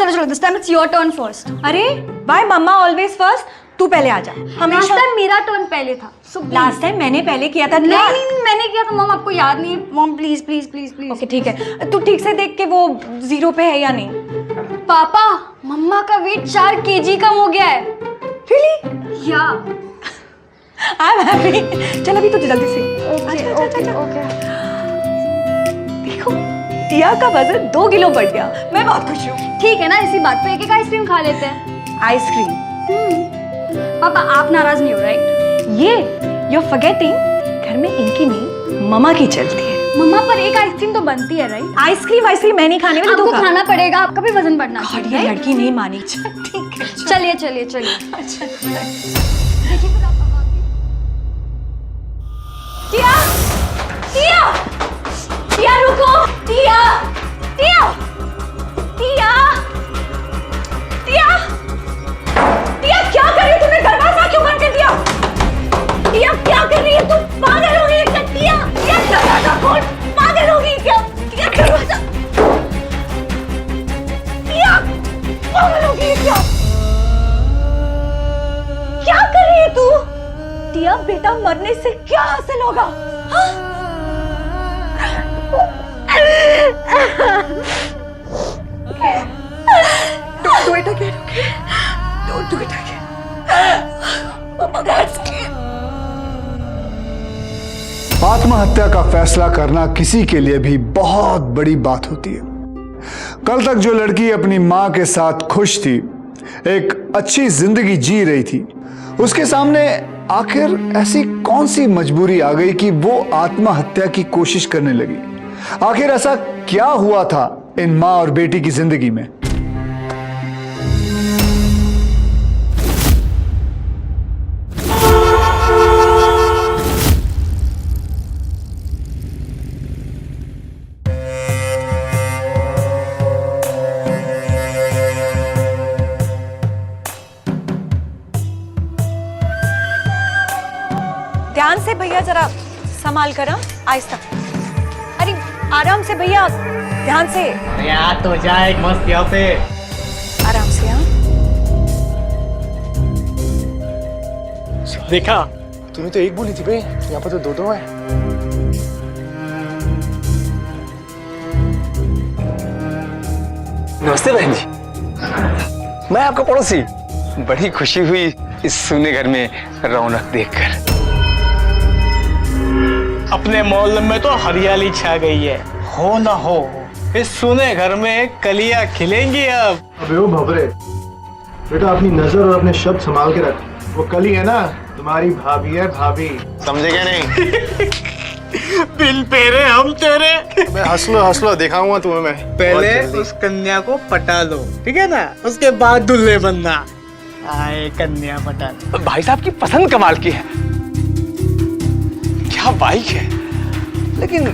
चलो this time it's your turn first. अरे bye मम्मा always first, तू पहले आ जा। लास्ट टाइम मेरा टर्न पहले था। लास्ट टाइम मैंने पहले किया था। नहीं मैंने किया था मॉम, आपको याद नहीं है? Mom please please please please. Okay ठीक है, तू ठीक से देख के वो 0 पे है या नहीं। पापा मम्मा का वेट 4 kg कम हो गया है। रियली? या आई एम हैप्पी। चल अभी तो जल्दी से। Okay okay okay. देखो टिया का वजन 2 किलो बढ़ गया, मैं बहुत खुश हूँ। ठीक है ना, इसी बात पे एक आइसक्रीम खा लेते हैं। आइसक्रीम? पापा आप नाराज नहीं हो राइट? ये you're forgetting, घर में इनकी नहीं मम्मा की चलती है। मम्मा पर एक आइसक्रीम तो बनती है राइट? आइसक्रीम मैं नहीं खाने वाली, आपको खाना पड़ेगा, आपका भी वजन बढ़ना चाहिए। ये लड़की नहीं मानी। ठीक है चलिए चलिए चलिए। अच्छा टिया टिया टिया रुको। टिया टिया टिया टिया टिया क्या कर रही है? तुमने दरवाजा क्यों बंद कर दिया? टिया क्या कर रही है तुम? पागल हो गई है क्या? टिया टिया दरवाजा खोल, पागल हो गई क्या? टिया दरवाजा, टिया पागल हो गई है क्या? क्या कर रही है तू? टिया बेटा मरने से क्या हासिल होगा? हाँ? Don't do it again, okay? Don't do it again. Mama got scared. आत्महत्या का फैसला करना किसी के लिए भी बहुत बड़ी बात होती है। कल तक जो लड़की अपनी मां के साथ खुश थी, एक अच्छी जिंदगी जी रही थी, उसके सामने आखिर ऐसी कौन सी मजबूरी आ गई कि वो आत्महत्या की कोशिश करने लगी? आखिर ऐसा क्या हुआ था इन मां और बेटी की जिंदगी में? ध्यान से भैया, जरा संभाल कर। आहिस्ता, अरे आराम से भैया, ध्यान से। यार तो जाए मस्त यहाँ पे। आराम से। हाँ देखा, तूने तो एक बोली थी भाई, यहाँ पर तो 2-2 है। नमस्ते बहन जी, मैं आपका पड़ोसी। बड़ी खुशी हुई इस सूने घर में रौनक देखकर। अपने मोहल्ले में तो हरियाली छा गई है। हो ना हो, इस सूने घर में कलियां खिलेंगी अब। अबे ओ भबरे, बेटा अपनी नजर और अपने शब्द संभाल के रख। वो कली है ना, तुम्हारी भाभी है, भाभी। समझे क्या नहीं? बिन पेरे हम तेरे। मैं हंस लो दिखाऊंगा तुम्हें मैं। पहले उस कन्या को पटा लो, ठीक है ना? उसके बाद दूल्हे बनना। आए कन्या पटा लो। भाई साहब की पसंद कमाल की है। क्या बाइक है, लेकिन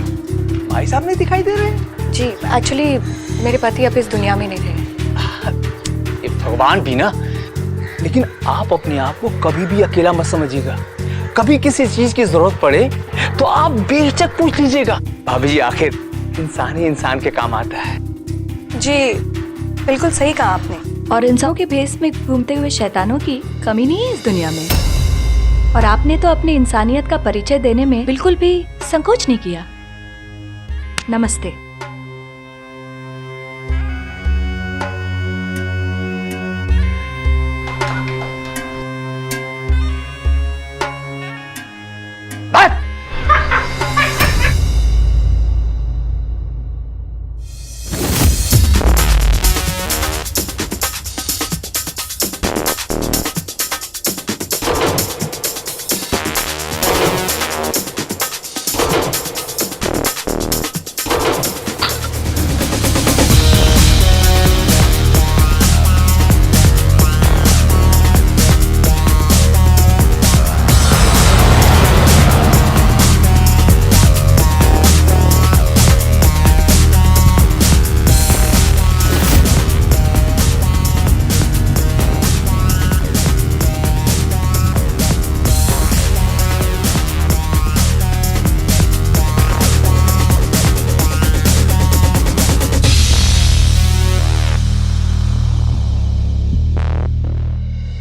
भाई साहब नहीं दिखाई दे रहे। जी, एक्चुअली मेरे पति अब इस दुनिया में नहीं रहे। ये भगवान भी ना, लेकिन आप अपने आप को कभी भी अकेला मत समझिएगा। कभी किसी चीज की जरूरत पड़े तो आप बेहिचक पूछ लीजिएगा। भाभी जी, आखिर इंसान ही इंसान के काम आता है। जी बिल्कुल सही कहा आपने। और इंसानों के भेष में घूमते हुए शैतानों की कमी नहीं है इस दुनिया में। और आपने तो अपनी इंसानियत का परिचय देने में बिल्कुल भी संकोच नहीं किया। नमस्ते।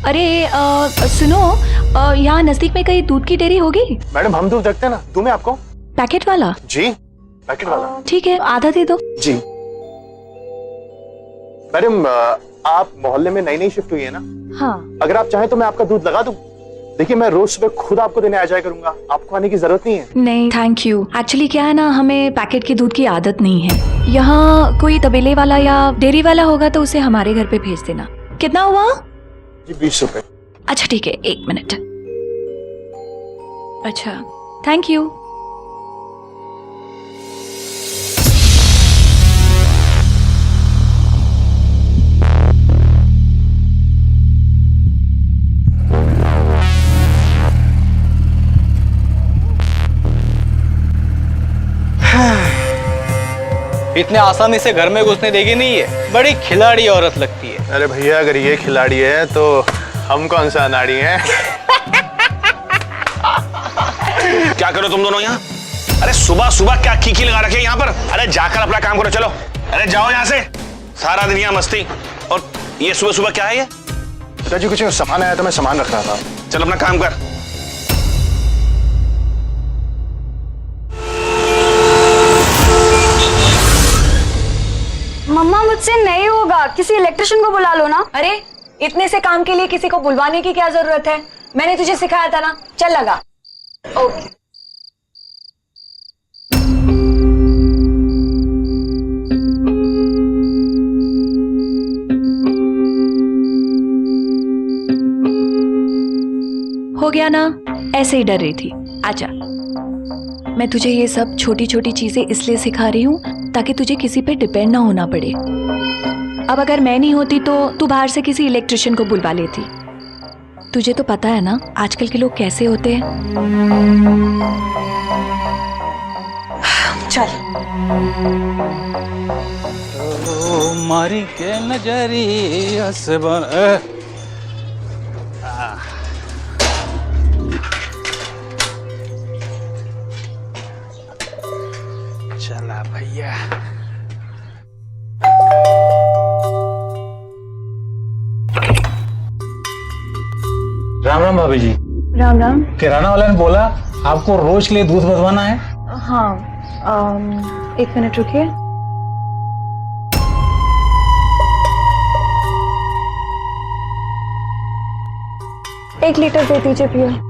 अरे सुनो, यहाँ नजदीक में कहीं दूध की डेयरी होगी? मैडम हम दूध रखते हैं ना, दूं मैं आपको? पैकेट वाला? जी पैकेट वाला। ठीक है, आधा दे दो। जी मैडम, आप मोहल्ले में नई नई शिफ्ट हुई है ना? हाँ। अगर आप चाहें तो मैं आपका दूध लगा दूं। देखिए मैं रोज सुबह खुद आपको देने आ जाया करूंगा, आपको आने की जरूरत नहीं है। नहीं थैंक यू, एक्चुअली क्या है ना, हमें पैकेट के दूध की आदत नहीं है। यहाँ कोई तबेले वाला या डेयरी वाला होगा तो उसे हमारे घर पे भेज देना। कितना हुआ? जी 20 रुपए। अच्छा ठीक है, 1 मिनट। अच्छा थैंक यू। इतने आसानी से घर में घुसने देगी नहीं है, बड़ी खिलाड़ी औरत लगती है। अरे भैया अगर ये खिलाड़ी है तो हम कौन सा अनाड़ी हैं? क्या करो तुम दोनों यहाँ? अरे सुबह सुबह क्या कीकी लगा रखे यहाँ पर? अरे जाकर अपना काम करो, चलो। अरे जाओ यहाँ से, सारा दिन यहाँ मस्ती। और ये सुबह सुबह क्या है ये? पिताजी कुछ सामान आया था, मैं सामान रख रहा था। चल अपना काम कर। मम्मा मुझसे नहीं होगा, किसी इलेक्ट्रिशियन को बुला लो ना। अरे इतने से काम के लिए किसी को बुलवाने की क्या जरूरत है? मैंने तुझे सिखाया था ना, चल लगा। ओके। हो गया ना? ऐसे ही डर रही थी। आजा, मैं तुझे ये सब छोटी छोटी चीजें इसलिए सिखा रही हूँ ताकि तुझे किसी पे डिपेंड ना होना पड़े। अब अगर मैं नहीं होती तो तू बाहर से किसी इलेक्ट्रिशियन को बुलवा लेती। तुझे तो पता है ना आजकल के लोग कैसे होते हैं। चल। मारी के नजरिया से चला भैया। राम राम भाभी जी। राम राम। किराना वाले ने बोला आपको रोज के लिए दूध बनवाना है। हाँ, 1 मिनट रुकिए। एक लीटर दे दीजिए भैया।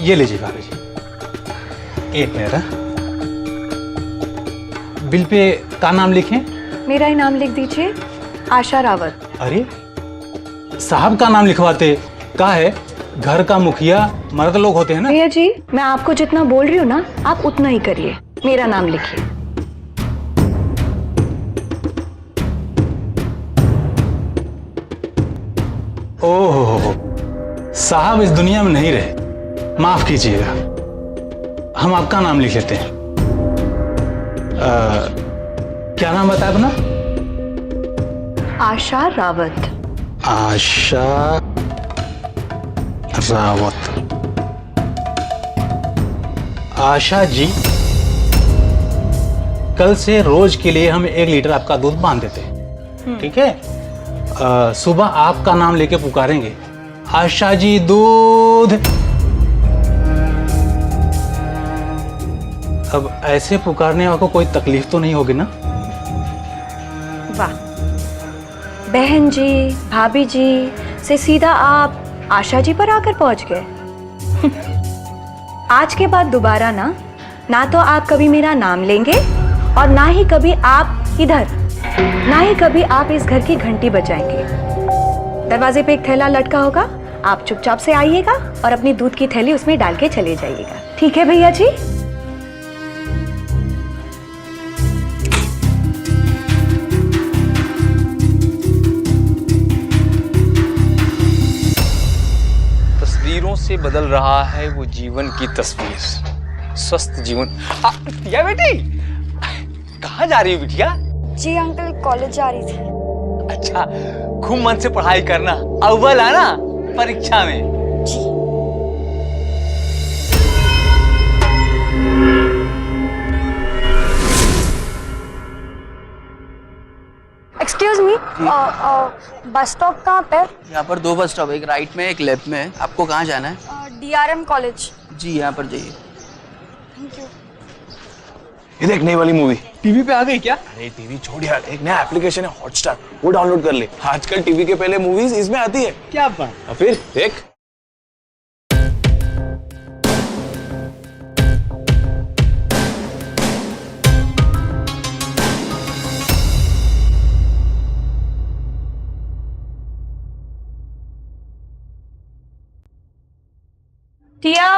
ये लीजिए भाभी जी, 1 मिनट। बिल पे का नाम लिखें? मेरा ही नाम लिख दीजिए, आशा रावत। अरे साहब का नाम लिखवाते का है? घर का मुखिया मर्द लोग होते हैं ना। भैया जी, मैं आपको जितना बोल रही हूँ ना, आप उतना ही करिए। मेरा नाम लिखिए। ओहो, साहब इस दुनिया में नहीं रहे, माफ कीजिएगा। हम आपका नाम लिख लेते हैं। क्या नाम बताया अपना? आशा रावत। आशा रावत। आशा जी, कल से रोज के लिए हम 1 लीटर आपका दूध बांध देते हैं, ठीक है? सुबह आपका नाम लेके पुकारेंगे, आशा जी दूध। अब ऐसे पुकारने वालों को कोई तकलीफ तो नहीं होगी ना? वाह, बहन जी, भाभी जी से सीधा आप आशा जी पर आकर पहुंच गए। आज के बाद दोबारा ना तो आप कभी मेरा नाम लेंगे और ना ही कभी आप इधर, ना ही कभी आप इस घर की घंटी बजाएंगे। दरवाजे पे एक थैला लटका होगा, आप चुपचाप से आइएगा और अपनी दूध की थैली उसमें डाल के चले जाइएगा। ठीक है भैया जी? तस्वीरों से बदल रहा है वो जीवन की तस्वीर। स्वस्थ जीवन। बिटिया बेटी, कहाँ जा रही हो बिटिया? जी अंकल, कॉलेज जा रही थी। अच्छा, खूब मन से पढ़ाई करना, अव्वल आना परीक्षा में। जी। एक्सक्यूज मी, बस स्टॉप कहाँ पे? यहाँ पर 2 बस स्टॉप, एक राइट में एक लेफ्ट में है। आपको कहाँ जाना है? DRM college. जी यहाँ पर जाइए। Thank you. ये देख नई वाली मूवी। टीवी पे आ गई क्या? अरे टीवी छोड़ यार, एक नया एप्लीकेशन है हॉटस्टार, वो डाउनलोड कर ले। आजकल टीवी के पहले मूवीज इसमें आती है। क्या बात। और फिर देख। टिया,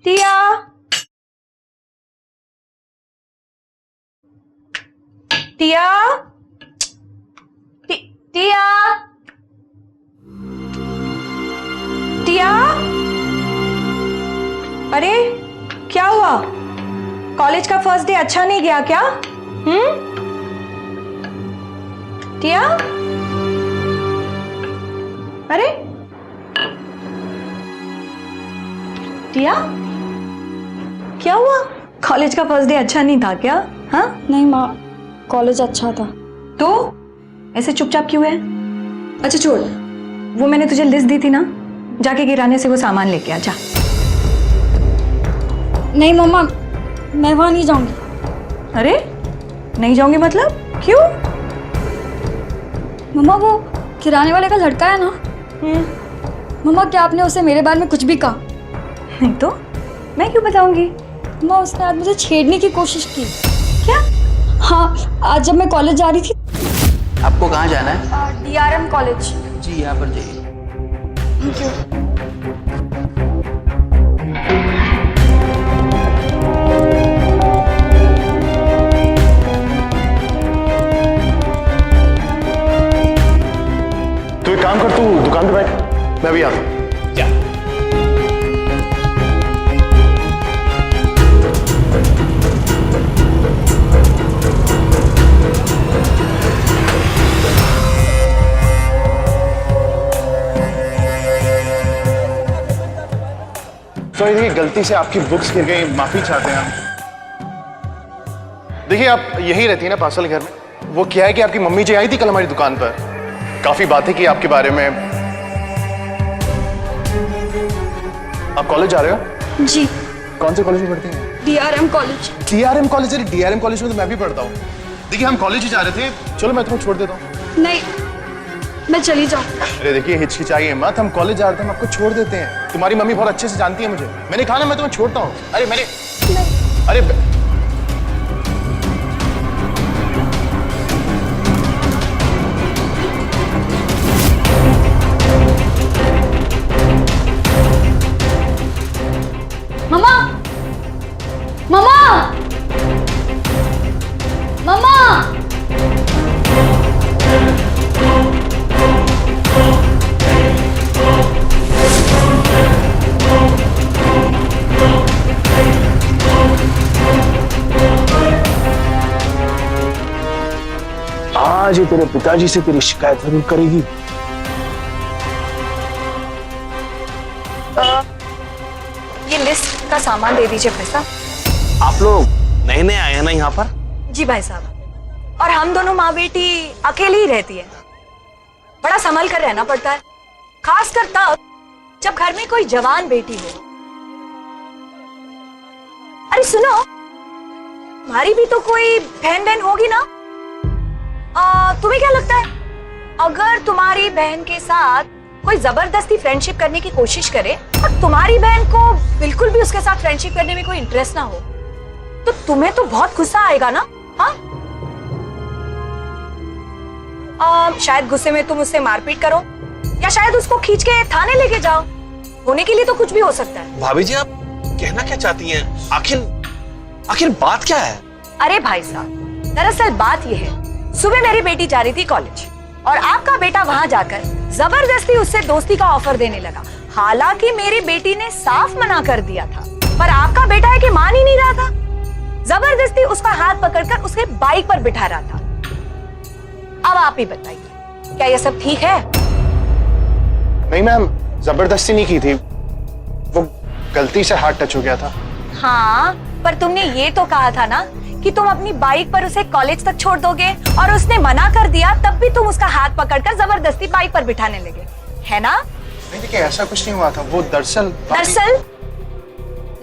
टिया, टिया, टिया, टिया। अरे क्या हुआ? कॉलेज का फर्स्ट डे अच्छा नहीं गया क्या? टिया, अरे टिया, क्या हुआ? कॉलेज का फर्स्ट डे अच्छा नहीं था क्या? हाँ? नहीं माँ, कॉलेज अच्छा था। तो ऐसे चुपचाप क्यों है? अच्छा छोड़, वो मैंने तुझे लिस्ट दी थी ना, जाके किराने से वो सामान लेके आ जा। नहीं मम्मा, मैं वहाँ नहीं जाऊंगी। अरे नहीं जाऊंगी मतलब? क्यों? मम्मा वो किराने वाले का लड़का है ना, मम्मा क्या आपने उसे मेरे बारे में कुछ भी कहा? नहीं तो मैं क्यों बताऊंगी? मम्मा उसने आज मुझे छेड़ने की कोशिश की। क्या? हाँ, आज जब मैं कॉलेज जा रही थी। आपको कहाँ जाना है? DRM college. जी यहाँ पर जाइए। Thank you. तो एक काम कर, तू दुकान पे बैठ, मैं भी आता हूँ। सॉरी, देखिए गलती से आपकी बुक्स गिर गई, माफी चाहते हैं हम। देखिए आप यही रहती है ना पार्सल घर में। वो क्या है कि आपकी मम्मी जी आई थी कल हमारी दुकान पर, काफी बातें की आपके बारे में। आप कॉलेज जा रहे हो? जी। कौन से कॉलेज में पढ़ती हैं? DRM college. DRM college? अरे DRM कॉलेज में तो मैं भी पढ़ता हूँ। देखिए हम कॉलेज ही जा रहे थे, चलो मैं तुम्हें छोड़ देता हूँ। नहीं, मैं चली जाऊँ। अरे देखिए हिचकिचाइए मत, हम कॉलेज जा रहे थे, हम आपको छोड़ देते हैं। तुम्हारी मम्मी बहुत अच्छे से जानती है मुझे, मैंने कहा ना मैं तुम्हें छोड़ता हूँ। अरे मैंने अरे मम्मा, मम्मा, मम्मा। आज तेरे पिताजी से तेरी शिकायत जरूर करेगी। ये लिस्ट का सामान दे दीजिए भाई साहब। आप लोग नए नए आए हैं ना यहाँ पर? जी भाई साहब, और हम दोनों माँ बेटी अकेली ही रहती है। बड़ा संभल कर रहना पड़ता है, खासकर तब जब घर में कोई जवान बेटी हो। अरे सुनो, तुम्हारी भी तो कोई बहन बहन होगी ना? तुम्हें क्या लगता है, अगर तुम्हारी बहन के साथ कोई जबरदस्ती फ्रेंडशिप करने की कोशिश करे और तुम्हारी बहन को बिल्कुल भी उसके साथ फ्रेंडशिप करने में कोई इंटरेस्ट ना हो, तो तुम्हें तो बहुत गुस्सा आएगा ना? हाँ? शायद गुस्से में तुम उससे मारपीट करो, या शायद उसको खींच के थाने लेके जाओ। होने के लिए तो कुछ भी हो सकता है। भाभी जी आप कहना क्या चाहती हैं? आखिर बात क्या है? अरे भाई साहब, दरअसल बात यह है, सुबह मेरी बेटी जा रही थी कॉलेज और आपका बेटा वहां जाकर जबरदस्ती उससे दोस्ती का ऑफर देने लगा। हालांकि मेरी बेटी ने साफ मना कर दिया था, पर आपका बेटा है कि मान ही नहीं रहा था। जबरदस्ती उसका हाथ पकड़कर उसके बाइक पर बिठा रहा था। अब आप ही बताइए, क्या यह सब ठीक है? नहीं मैम, जबरदस्ती नहीं की थी, वो गलती से हाथ टच हो गया था। हाँ, पर तुमने ये तो कहा था ना कि तुम अपनी बाइक पर उसे कॉलेज तक छोड़ दोगे, और उसने मना कर दिया तब भी तुम उसका हाथ पकड़कर जबरदस्ती बाइक पर बिठाने लगे, है ना? नहीं देखिए, ऐसा कुछ नहीं हुआ था। वो दरअसल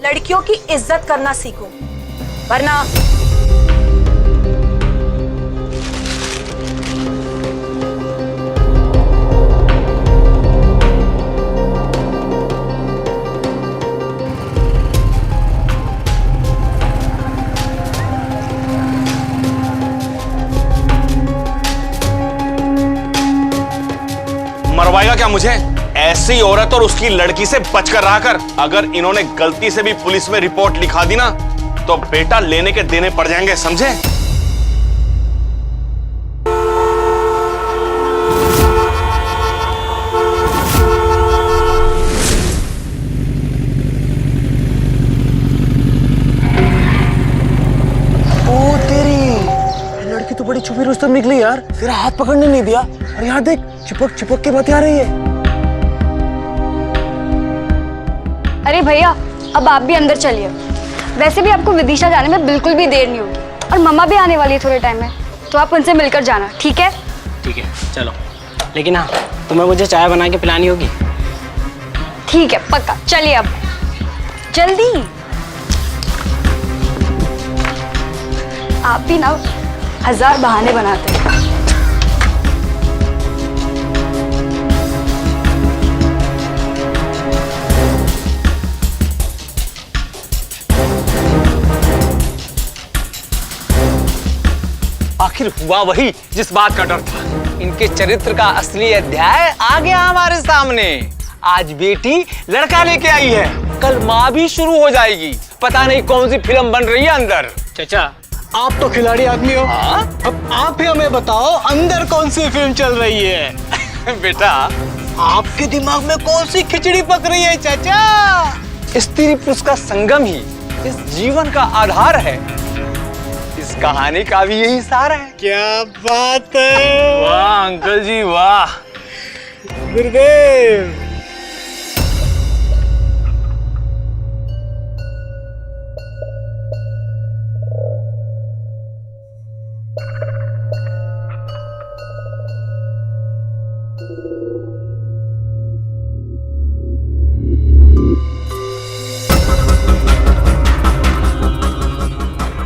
लड़कियों की इज्जत करना सीखो, वरना मरवाएगा क्या मुझे? ऐसी औरत और उसकी लड़की से बचकर रहा कर। अगर इन्होंने गलती से भी पुलिस में रिपोर्ट लिखा दी ना, तो बेटा लेने के देने पड़ जाएंगे, समझे? ओ तेरी लड़की तो बड़ी छुपी रुस्तम निकली यार, तेरा हाथ पकड़ने नहीं दिया, और यार देख चिपक चिपक के बतिया रही है। अरे भैया, अब आप भी अंदर चलिए। वैसे भी आपको विदिशा जाने में बिल्कुल भी देर नहीं होगी, और मम्मा भी आने वाली है थोड़े टाइम में, तो आप उनसे मिलकर जाना, ठीक है? ठीक है, चलो। लेकिन हाँ, तुम्हें मुझे चाय बना के पिलानी होगी। ठीक है, पक्का। चलिए अब जल्दी। आप भी ना 1000 बहाने बनाते हैं। आखिर हुआ वही जिस बात का डर था। इनके चरित्र का असली अध्याय आ गया हमारे सामने। आज बेटी लड़का लेके आई है, कल माँ भी शुरू हो जाएगी। पता नहीं कौन सी फिल्म बन रही है अंदर। चाचा, आप तो खिलाड़ी आदमी हो। अब आप ही हमें बताओ, अंदर कौन सी फिल्म चल रही है? बेटा, आपके दिमाग में कौन सी खिचड़ी पक रही है चाचा? स्त्री पुरुष का संगम ही इस जीवन का आधार है। इस कहानी का भी यही सार है। क्या बात है! वाह अंकल जी, वाह। गुरुदेव।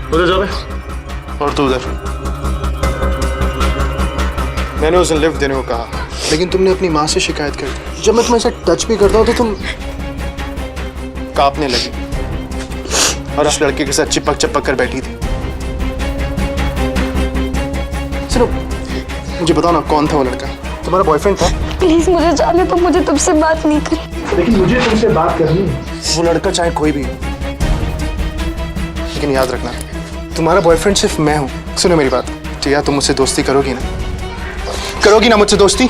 उधर जाओ और तू उधर। मैंने उस दिन लिफ्ट देने को कहा, लेकिन तुमने अपनी माँ से शिकायत कर दी। जब मैं तुम्हें ऐसे टच भी करता हूँ तो तुम कांपने लगी, और उस लड़के के साथ चिपक चिपक कर बैठी थी। सुनो, मुझे बताओ ना, कौन था वो लड़का? तुम्हारा बॉयफ्रेंड था? प्लीज मुझे जाने तो, मुझे तुमसे बात नहीं करनी। लेकिन मुझे तुमसे बात करनी है। वो लड़का चाहे कोई भी हो, लेकिन याद रखना, तुम्हारा बॉयफ्रेंड सिर्फ मैं हूँ। सुनो मेरी बात, ठीक है? तुम मुझसे दोस्ती करोगी ना? करोगी ना मुझसे दोस्ती?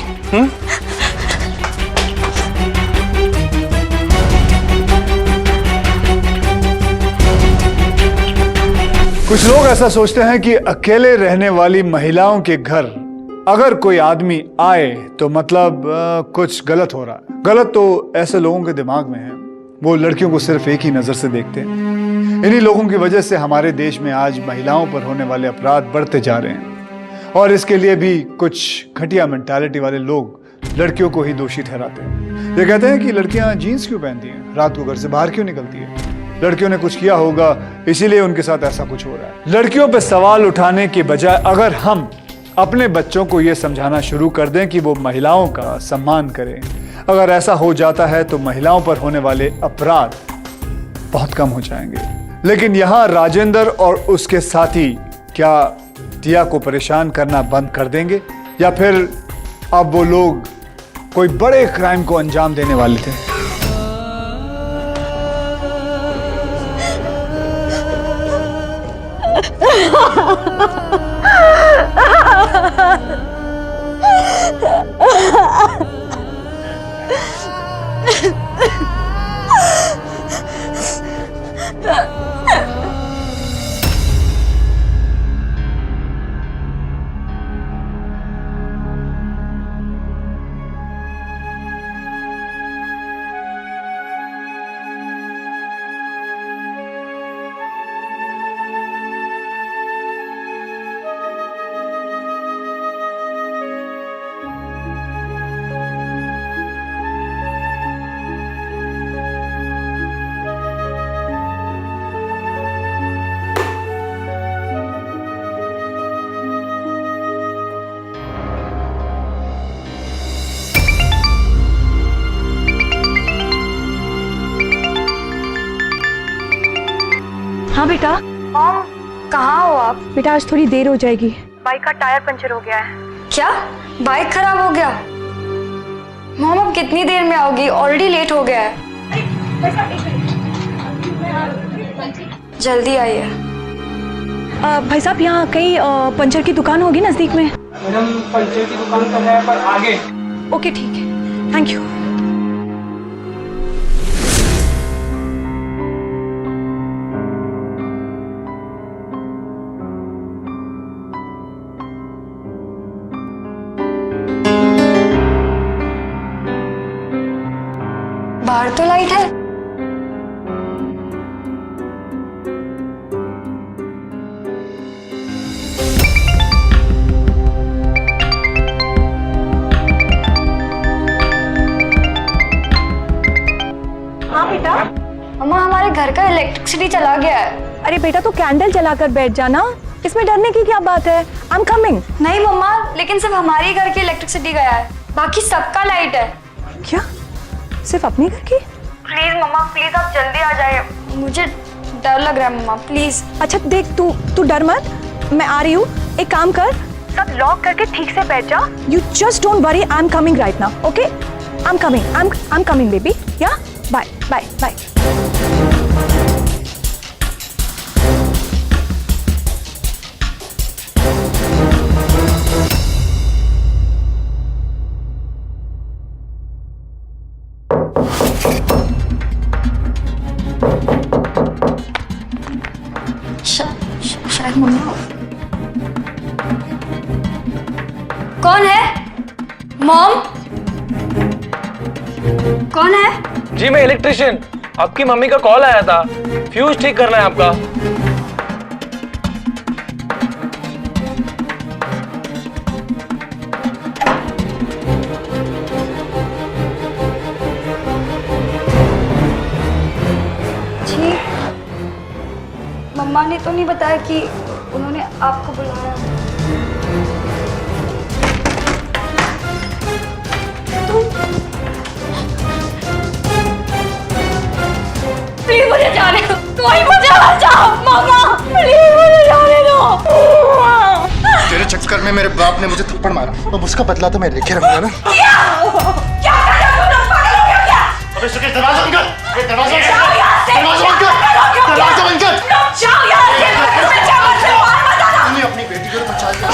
कुछ लोग ऐसा सोचते हैं कि अकेले रहने वाली महिलाओं के घर अगर कोई आदमी आए तो मतलब कुछ गलत हो रहा है। गलत तो ऐसे लोगों के दिमाग में है, वो लड़कियों को सिर्फ एक ही नजर से देखते हैं। इन्हीं लोगों की वजह से हमारे देश में आज महिलाओं पर होने वाले अपराध बढ़ते जा रहे हैं, और इसके लिए भी कुछ घटिया मेंटालिटी वाले लोग लड़कियों को ही दोषी ठहराते हैं। ये कहते हैं कि लड़कियां जीन्स क्यों पहनती हैं, रात को घर से बाहर क्यों निकलती है, लड़कियों ने कुछ किया होगा इसीलिए उनके साथ ऐसा कुछ हो रहा है। लड़कियों पर सवाल उठाने के बजाय अगर हम अपने बच्चों को यह समझाना शुरू कर दें कि वो महिलाओं का सम्मान करें, अगर ऐसा हो जाता है तो महिलाओं पर होने वाले अपराध बहुत कम हो जाएंगे। लेकिन यहां राजेंद्र और उसके साथी क्या दिया को परेशान करना बंद कर देंगे, या फिर अब वो लोग कोई बड़े क्राइम को अंजाम देने वाले थे? हाँ बेटा। मॉम कहाँ हो आप? बेटा आज थोड़ी देर हो जाएगी, बाइक का टायर पंचर हो गया है। क्या बाइक खराब हो गया? मॉम अब कितनी देर में आओगी? ऑलरेडी लेट हो गया है। जल्दी आइए। भाई साहब यहाँ कहीं पंचर की दुकान होगी नजदीक में? मैडम पंचर की दुकान तो है पर आगे। ओके ठीक है, थैंक यू। बाहर तो लाइट है। हाँ बेटा। मम्मा हमारे घर का इलेक्ट्रिसिटी चला गया है। अरे बेटा तो कैंडल जलाकर बैठ जाना, इसमें डरने की क्या बात है? I am coming. नहीं मम्मा, लेकिन सिर्फ हमारे घर की इलेक्ट्रिसिटी गया है, बाकी सबका लाइट है। क्या सिर्फ अपने घर की? प्लीज मम्मा, प्लीज आप जल्दी आ जाइए, मुझे डर लग रहा है मम्मा, प्लीज। अच्छा देख, तू डर मत, मैं आ रही हूँ। एक काम कर, सब लॉक करके ठीक से बैठ जा। You just don't worry, I am coming right now, okay? I am coming baby, या बाय बाय बाय। शायद मम्मा। कौन है? मॉम? कौन है? जी मैं इलेक्ट्रिशियन, आपकी मम्मी का कॉल आया था, फ्यूज ठीक करना है आपका। जी मम्मा ने तो नहीं बताया कि उन्होंने आपको बुलाया। प्लीज मुझे जाने दो, कोई मुझे बचाओ मम्मा, प्लीज मुझे जाने दो। तेरे चक्कर में मेरे बाप ने मुझे थप्पड़ मारा, अब उसका बदला तो मैं लेके रहूंगा ना। क्या कर रहे हो तुम? पागल हो गया क्या? अबे सुकेश, दरवाजा बंद कर। दरवाजा बंद जाओ यहाँ से। कर। दरवाजा बंद कर। दरवाजा बंद कर। जाओ यहाँ से, मैं चावल से मार मत आना। तूने अपनी बेटी को बचा लिया।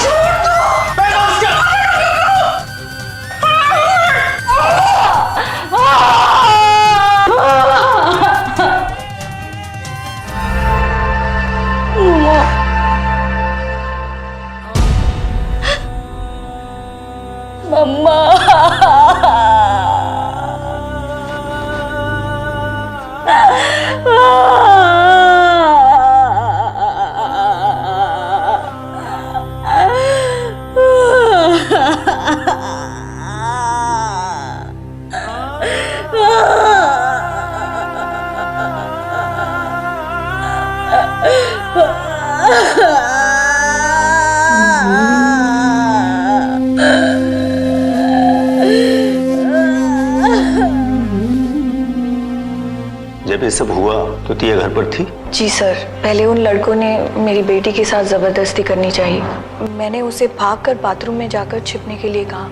जब ये सब हुआ तो तिया घर पर थी? जी सर, पहले उन लड़कों ने मेरी बेटी के साथ जबरदस्ती करनी चाहिए। मैंने उसे भागकर बाथरूम में जाकर छिपने के लिए कहा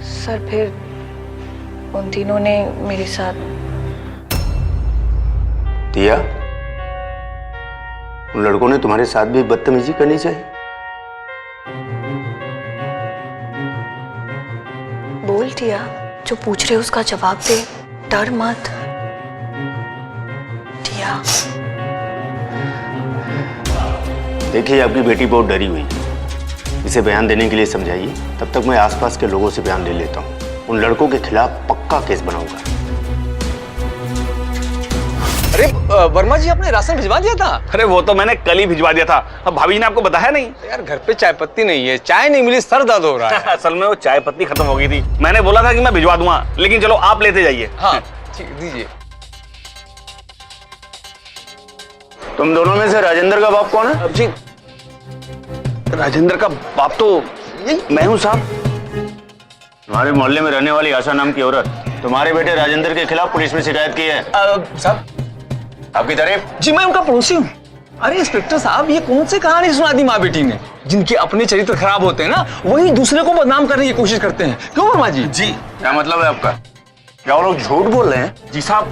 सर, फिर उन तीनों ने मेरे साथ। तिया, उन लड़कों ने तुम्हारे साथ भी बदतमीजी करनी चाहिए। बोल दिया, जो पूछ रहे उसका जवाब दे, डर मत। दिया। देखिए, आपकी बेटी बहुत डरी हुई है, इसे बयान देने के लिए समझाइए, तब तक मैं आसपास के लोगों से बयान ले लेता हूँ। उन लड़कों के खिलाफ पक्का केस बनाऊंगा। अरे वर्मा जी, आपने राशन भिजवा दिया था? अरे वो तो मैंने कल ही भिजवा दिया था, अब भाभी जी ने आपको बताया नहीं? यार घर पे चाय पत्ती नहीं है, चाय नहीं मिली, सर दर्द हो रहा है। असल में वो चाय पत्ती खत्म हो गई थी, मैंने बोला था कि मैं भिजवा दूंगा, लेकिन चलो आप लेते जाइए। हाँ ठीक, दीजिए। तुम दोनों में से राजेंद्र का बाप कौन है? जी राजेंद्र का बाप तो मैं हूँ साहब। तुम्हारे मोहल्ले में रहने वाली आशा नाम की औरत तुम्हारे बेटे राजेंद्र के खिलाफ पुलिस में शिकायत की है। साहब आपकी तारीफ? जी मैं उनका पड़ोसी हूँ। अरे इंस्पेक्टर साहब, ये कौन सी कहानी सुना दी माँ बेटी ने? जिनके अपने चरित्र खराब होते हैं ना, वही दूसरे को बदनाम करने की कोशिश करते हैं। क्यों वर्मा जी? जी क्या मतलब है आपका? क्या वो लोग झूठ बोल रहे हैं? जी साहब,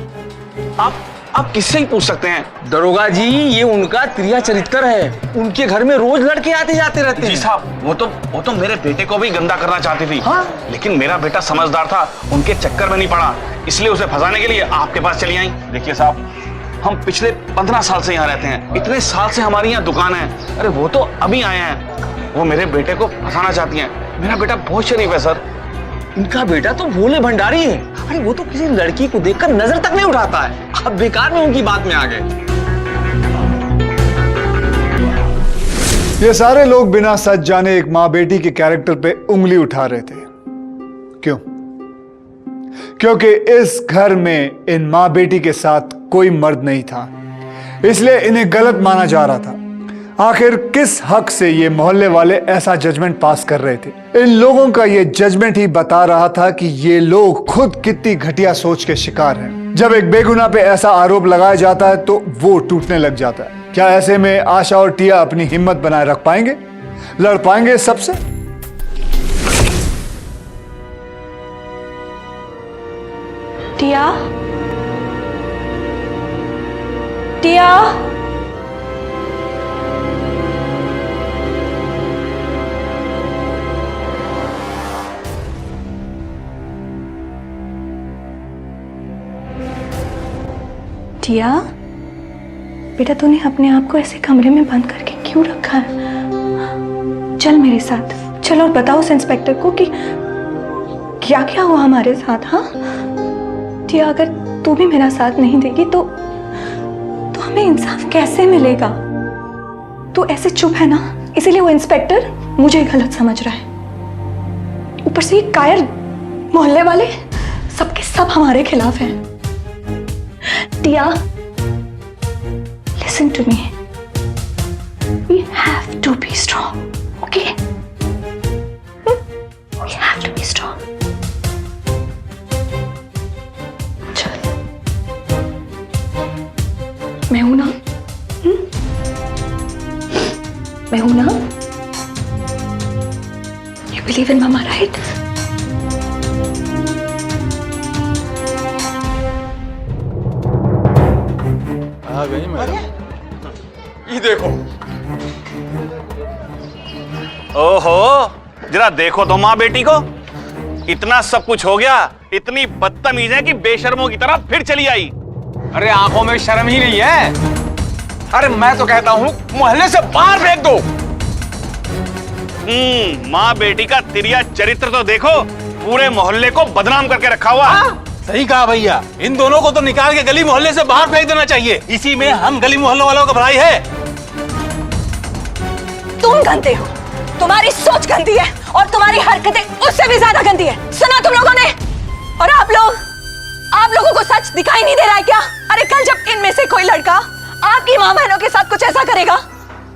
आप किससे ही पूछ सकते हैं। दरोगा जी, ये उनका त्रिया चरित्र है। उनके घर में रोज लड़के आते जाते रहते हैं। जी साहब, वो तो मेरे बेटे को भी गंदा करना चाहती थी। हाँ? लेकिन मेरा बेटा समझदार था, उनके चक्कर में नहीं पड़ा, इसलिए उसे फंसाने के लिए आपके पास चली आई। देखिए साहब, हम पिछले 15 साल से यहाँ रहते हैं, इतने साल से हमारी यहाँ दुकान है। अरे वो तो अभी आए हैं, वो मेरे बेटे को फंसाना चाहती हैं। मेरा बेटा बहुत शरीफ है सर। इनका बेटा तो भोले भंडारी है। अरे वो तो किसी लड़की को देखकर नजर तक नहीं उठाता है। आप बेकार में उनकी बात में आ गए। ये सारे लोग बिना सच जाने एक मां बेटी के कैरेक्टर पे उंगली उठा रहे थे। क्यों? क्योंकि इस घर में इन मां बेटी के साथ कोई मर्द नहीं था, इसलिए इन्हें गलत माना जा रहा था। आखिर किस हक से ये मोहल्ले वाले ऐसा जजमेंट पास कर रहे थे? इन लोगों का ये जजमेंट ही बता रहा था कि ये लोग खुद कितनी घटिया सोच के शिकार हैं। जब एक बेगुनाह पे ऐसा आरोप लगाया जाता है तो वो टूटने लग जाता है। क्या ऐसे में आशा और टिया अपनी हिम्मत बनाए रख पाएंगे? लड़ पाएंगे सबसे? टिया, टिया, टिया, बेटा तूने अपने आप को ऐसे कमरे में बंद करके क्यों रखा है? चल मेरे साथ, चल और बताओ उस इंस्पेक्टर को कि क्या क्या हुआ हमारे साथ। हाँ टिया, अगर तू भी मेरा साथ नहीं देगी तो हमें इंसाफ कैसे मिलेगा? तू ऐसे चुप है ना, इसीलिए वो इंस्पेक्टर मुझे गलत समझ रहा है। ऊपर से ये कायर मोहल्ले वाले सबके सब हमारे खिलाफ हैं। टिया, listen to me. We have to be strong, okay? We have to be strong. चल, मैं हूं ना? मैं हूं ना? You believe in Mama, right? आ गई मैडम। ये देखो। ओहो, जरा देखो तो माँ बेटी को। इतना सब कुछ हो गया, इतनी बदतमीज है कि बेशर्मों की तरह फिर चली आई। अरे आंखों में शर्म ही नहीं है। अरे मैं तो कहता हूँ मोहल्ले से बाहर फेंक दो। माँ बेटी का तिरिया चरित्र तो देखो, पूरे मोहल्ले को बदनाम करके रखा हुआ है। सही कहा भैया, इन दोनों को तो निकाल के गली मोहल्ले से बाहर फेंक देना चाहिए। इसी में हम गली मोहल्ले वालों का भलाई है। तुम गंदे हो, तुम्हारी सोच गंदी है और तुम्हारी हरकतें उससे भी ज्यादा गंदी है। सुना तुम लोगों ने? और आप लोगों को सच दिखाई नहीं दे रहा है क्या? अरे कल जब इनमें से कोई लड़का आपकी माँ बहनों के साथ कुछ ऐसा करेगा,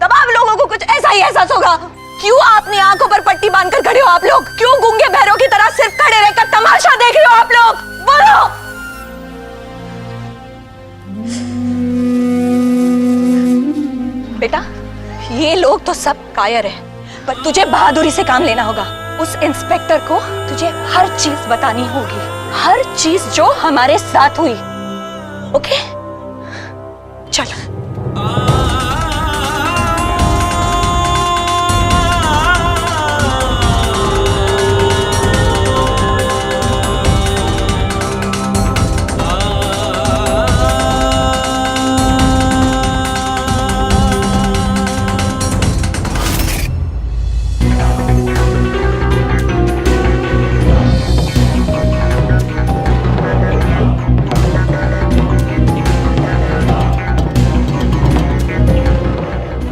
तब आप लोगों को कुछ ऐसा ही एहसास होगा। क्यों अपनी आंखों पर पट्टी बांधकर खड़े हो आप लोग? क्यों गूंगे बहरों की तरह सिर्फ खड़े रहकर तमाशा देख रहे हो आप लोग? बोलो। बेटा, ये लोग तो सब कायर है, पर तुझे बहादुरी से काम लेना होगा। उस इंस्पेक्टर को तुझे हर चीज बतानी होगी, हर चीज जो हमारे साथ हुई। ओके? चलो।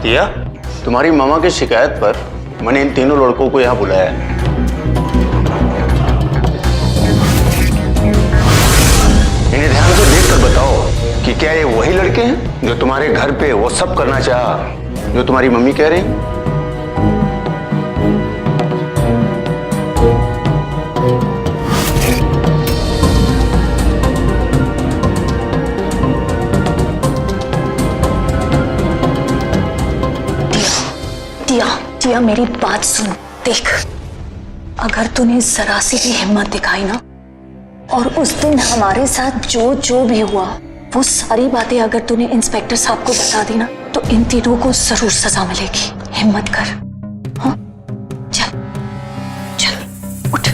टिया, तुम्हारी मामा की शिकायत पर मैंने इन तीनों लड़कों को यहाँ बुलाया है। इन्हें ध्यान से देख कर बताओ कि क्या ये वही लड़के हैं जो तुम्हारे घर पे वो सब करना चाहा जो तुम्हारी मम्मी कह रही? टिया मेरी बात सुन, देख अगर तूने जरा सी भी हिम्मत दिखाई ना और उस दिन हमारे साथ जो जो भी हुआ वो सारी बातें अगर तूने इंस्पेक्टर साहब को बता दी ना तो इन तीनों को जरूर सजा मिलेगी। हिम्मत कर, हाँ? चल चल उठ।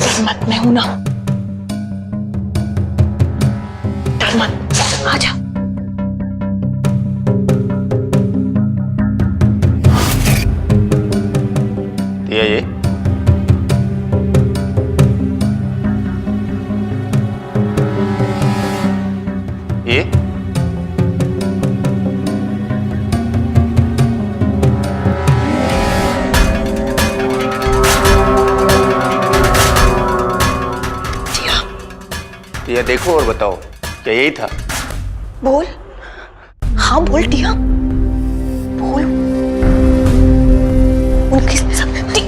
हिम्मत में हूं ना, डर मत, आजा। ये ये देखो और बताओ, क्या यही था? बोल, हाँ बोल टिया, बोल। उनकी शक्ति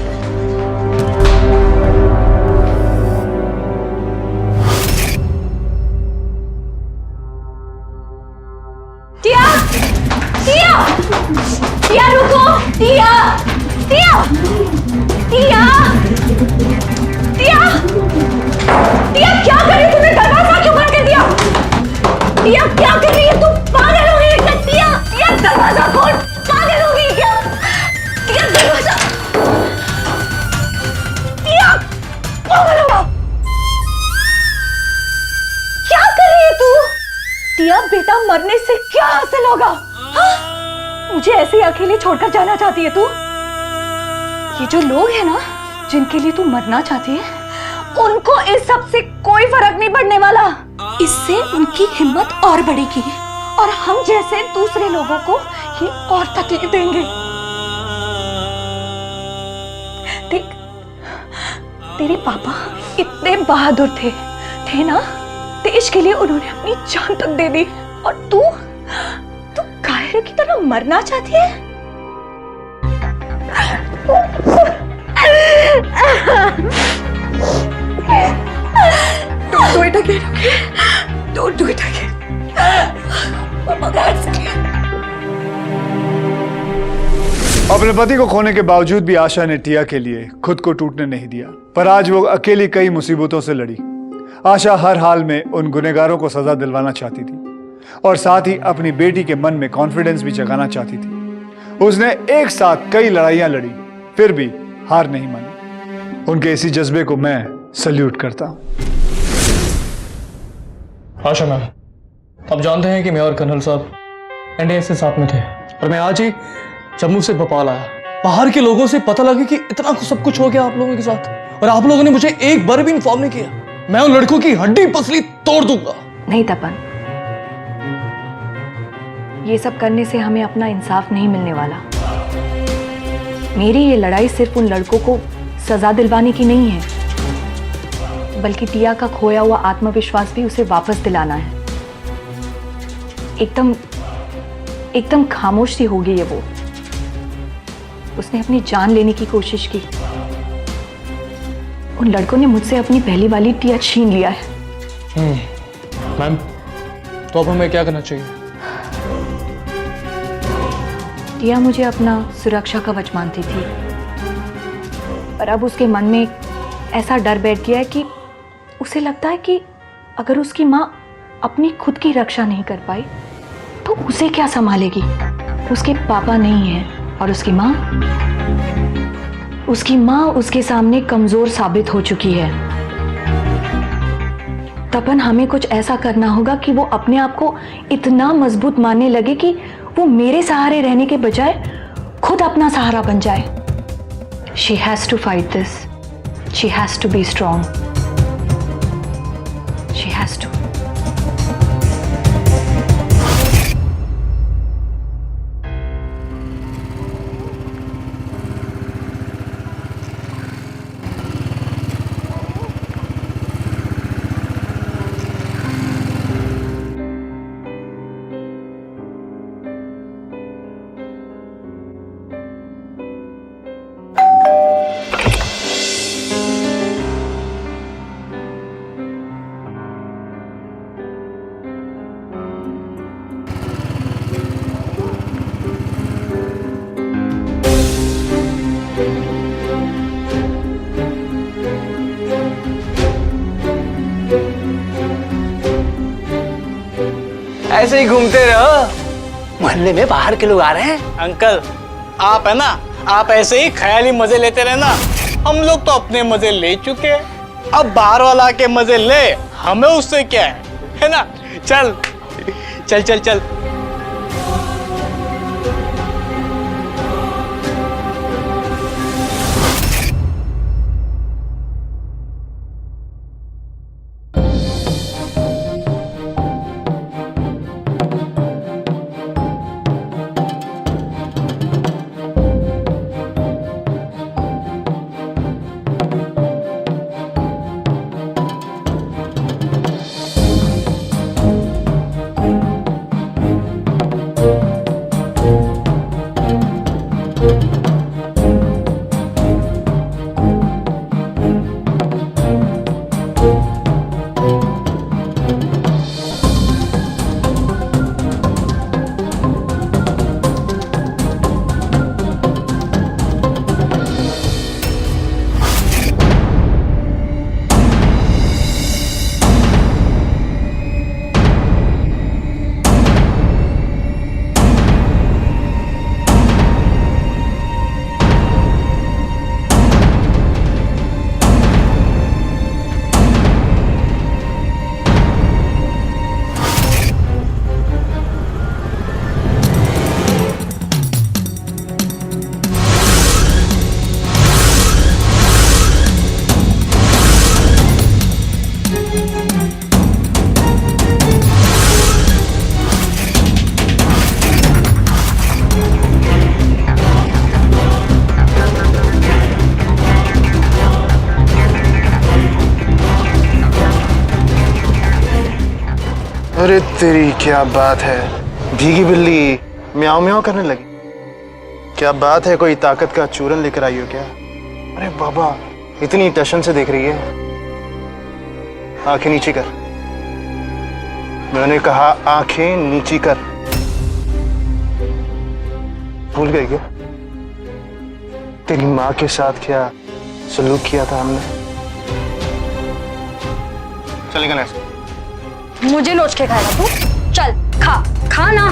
टिया, टिया, टिया रुको, टिया, टिया, टिया, टिया, टिया क्या कर रही है? तूने दरवाजा क्यों बंद कर दिया? टिया क्या कर रही है? तू पागल हो गई है क्या? टिया, टिया दरवाजा खोल, पागल हो गई क्या? टिया दरवाजा, टिया पागल हो गई। क्या कर रही है तू? टिया बेटा मरने से क्या हासिल होगा? हाँ? मुझे ऐसे ही अकेले छोड़कर जाना चाहती है तू? ये जो लोग हैं ना जिनके लिए तू मरना चाहती है उनको इस सब से कोई फर्क नहीं पड़ने वाला। इससे उनकी हिम्मत और बढ़ेगी और हम जैसे दूसरे लोगों को ये और तकलीफ देंगे। देख, तेरे पापा इतने बहादुर थे ना, देश के लिए उन्होंने अपनी जान तक दे दी और तू कायर की तरह मरना चाहती है? Don't do it again, okay? Don't do it again. Mama, that's it. अपने पति को खोने के बावजूद भी आशा ने टिया के लिए खुद को टूटने नहीं दिया। पर आज वो अकेली कई मुसीबतों से लड़ी। आशा हर हाल में उन गुनहगारों को सजा दिलवाना चाहती थी और साथ ही अपनी बेटी के मन में कॉन्फिडेंस भी जगाना चाहती थी। उसने एक साथ कई लड़ाइयां लड़ी, फिर भी हार नहीं मानी। उनके इसी जज्बे को मैं सल्यूट करता हूं। आशा मैम, आप जानते हैं कि मैं और कर्नल साहब एनडीए से साथ में थे और मैं आज ही जम्मू से भोपाल आया। बाहर के लोगों से पता लगा कि इतना सब कुछ हो गया आप लोगों के साथ और आप लोगों ने मुझे एक बार भी इन्फॉर्म नहीं किया। मैं उन लड़कों की हड्डी पसली तोड़ दूंगा। नहीं तपन, ये सब करने से हमें अपना इंसाफ नहीं मिलने वाला। मेरी ये लड़ाई सिर्फ उन लड़कों को सजा दिलवाने की नहीं है, बल्कि टिया का खोया हुआ आत्मविश्वास भी उसे वापस दिलाना है। एकदम खामोश सी हो गई है वो। उसने अपनी जान लेने की कोशिश की। उन लड़कों ने मुझसे अपनी पहली वाली टिया छीन लिया है। मैम, तो अब हमें क्या करना चाहिए? टिया मुझे अपना सुरक्षा कवच मानती थी, पर अब उसके मन में ऐसा डर बैठ गया है कि उसे लगता है कि अगर उसकी माँ अपनी खुद की रक्षा नहीं कर पाई तो उसे क्या संभालेगी। उसके पापा नहीं हैं और उसकी माँ उसके सामने कमजोर साबित हो चुकी है। तपन, हमें कुछ ऐसा करना होगा कि वो अपने आप को इतना मजबूत मानने लगे कि वो मेरे सहारे रहने के बजाय खुद अपना सहारा बन जाए। She has to fight this. She has to be strong. She has to. ऐसे ही घूमते रहो। मोहल्ले में बाहर के लोग आ रहे हैं। अंकल आप है ना, आप ऐसे ही ख्याली मजे लेते रहना। हम लोग तो अपने मजे ले चुके हैं, अब बाहर वाला के मजे ले, हमें उससे क्या है ना। चल चल चल चल। अरे तेरी क्या बात है, भीगी बिल्ली म्याऊं म्याऊं करने लगी। क्या बात है, कोई ताकत का चूरन लेकर आई हो क्या? अरे बाबा इतनी टशन से देख रही है, आंखें नीची कर। मैंने कहा आंखें नीची कर। भूल गई क्या तेरी माँ के साथ क्या सलूक किया था हमने? चलेगा ना ऐसे? मुझे नोच के खाएगा तू? चल खा, खा ना।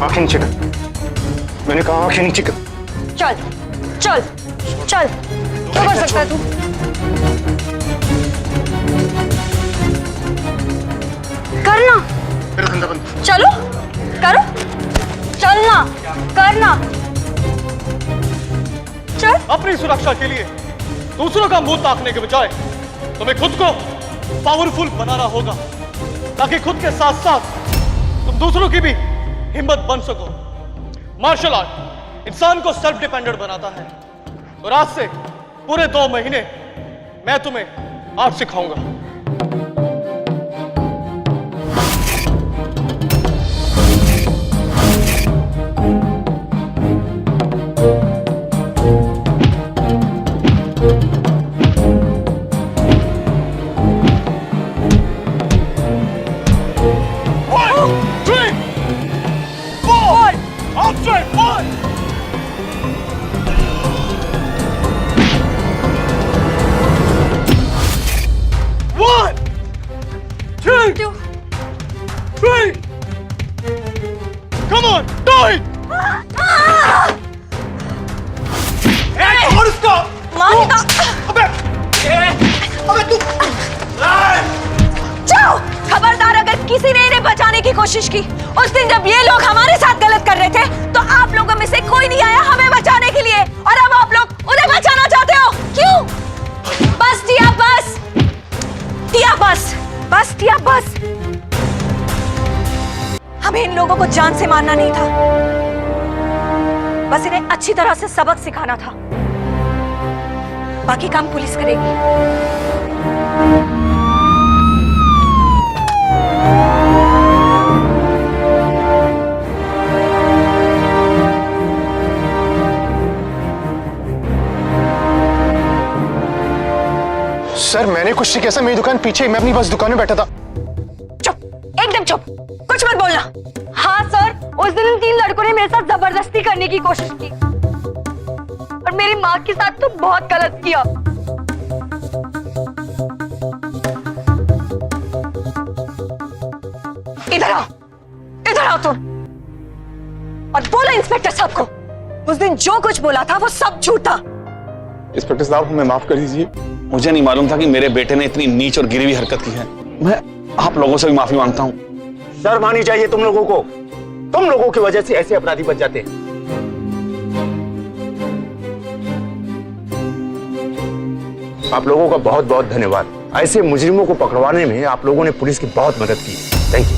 आंखें नीचे कर। मैंने कहा आंखें नीचे कर। चल चल चल, क्या कर सकता है तू? करना। मेरा धंधा बंद। चलो करो, चलना करना। चल। अपनी सुरक्षा के लिए दूसरों का मुंह ताकने के बजाय तुम्हें खुद को पावरफुल बनाना होगा, ताकि खुद के साथ साथ तुम दूसरों की भी हिम्मत बन सको। मार्शल आर्ट इंसान को सेल्फ डिपेंडेंट बनाता है, और आज से पूरे 2 महीने मैं तुम्हें आर्ट सिखाऊंगा। खबरदार, अगर किसी ने इन्हें बचाने की कोशिश की, उस दिन जब ये लोग हमारे साथ गलत कर रहे थे, तो आप लोगों में से कोई नहीं आया हमें बचाने के लिए, और अब आप लोग उन्हें बचाना चाहते हो। क्यों? बस टिया, बस टिया, बस बस टिया, बस। हमें इन लोगों को जान से मारना नहीं था, बस इन्हें अच्छी तरह से सबक सिखाना था। बाकी काम पुलिस करेगी। सर मैंने कुछ नहीं किया, मेरी दुकान पीछे, मैं अपनी बस दुकान में बैठा था। चुप, एकदम चुप, कुछ मत बोलना। हाँ सर, उस दिन उन 3 लड़कों ने मेरे साथ जबरदस्ती करने की कोशिश की, और मेरी माँ के साथ तो बहुत गलत किया। इधर आओ। रहे हो तुम? और बोलो इंस्पेक्टर साहब को, उस दिन जो कुछ बोला था वो सब झूठ था। इंस्पेक्टर साहब हमें माफ कर दीजिए। मुझे नहीं मालूम था कि मेरे बेटे ने इतनी नीच और गिरी हुई हरकत की है। मैं आप लोगों से भी माफी मांगता हूँ। शर्म आनी चाहिए तुम लोगों को। तुम लोगों की वजह से ऐसे अपराधी बच जाते हैं। आप लोगों का बहुत बहुत धन्यवाद। ऐसे मुजरिमों को पकड़वाने में आप लोगों ने पुलिस की बहुत मदद की। Thank you.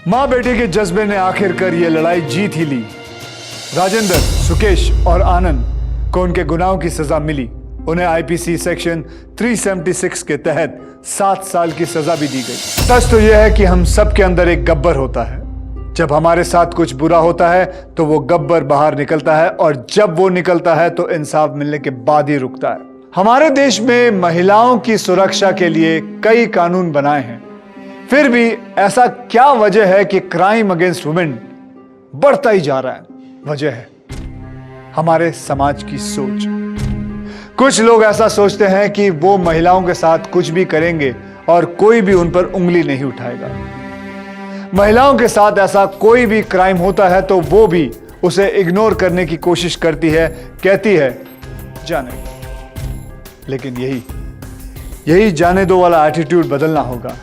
मां बेटे के जज्बे ने आखिरकार ये लड़ाई जीत ही ली। राजेंद्र, सुकेश और आनंद को उनके गुनाहों की सजा मिली। उन्हें आईपीसी सेक्शन 376 के तहत 7 साल की सजा भी दी गई। सच तो यह है कि हम सब के अंदर एक गब्बर होता है। जब हमारे साथ कुछ बुरा होता है तो वो गब्बर बाहर निकलता है, और जब वो निकलता है तो इंसाफ मिलने के बाद ही रुकता है। हमारे देश में महिलाओं की सुरक्षा के लिए कई कानून बनाए हैं, फिर भी ऐसा क्या वजह है कि क्राइम अगेंस्ट वुमेन बढ़ता ही जा रहा है? वजह है हमारे समाज की सोच। कुछ लोग ऐसा सोचते हैं कि वो महिलाओं के साथ कुछ भी करेंगे और कोई भी उन पर उंगली नहीं उठाएगा। महिलाओं के साथ ऐसा कोई भी क्राइम होता है तो वो भी उसे इग्नोर करने की कोशिश करती है, कहती है जाने। लेकिन यही जाने दो वाला एटीट्यूड बदलना होगा,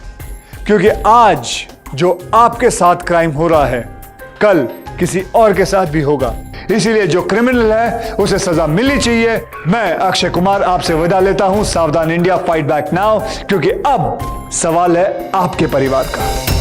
क्योंकि आज जो आपके साथ क्राइम हो रहा है कल किसी और के साथ भी होगा। इसीलिए जो क्रिमिनल है उसे सजा मिलनी चाहिए। मैं अक्षय कुमार आपसे विदा लेता हूं। सावधान इंडिया, फाइट बैक नाउ, क्योंकि अब सवाल है आपके परिवार का।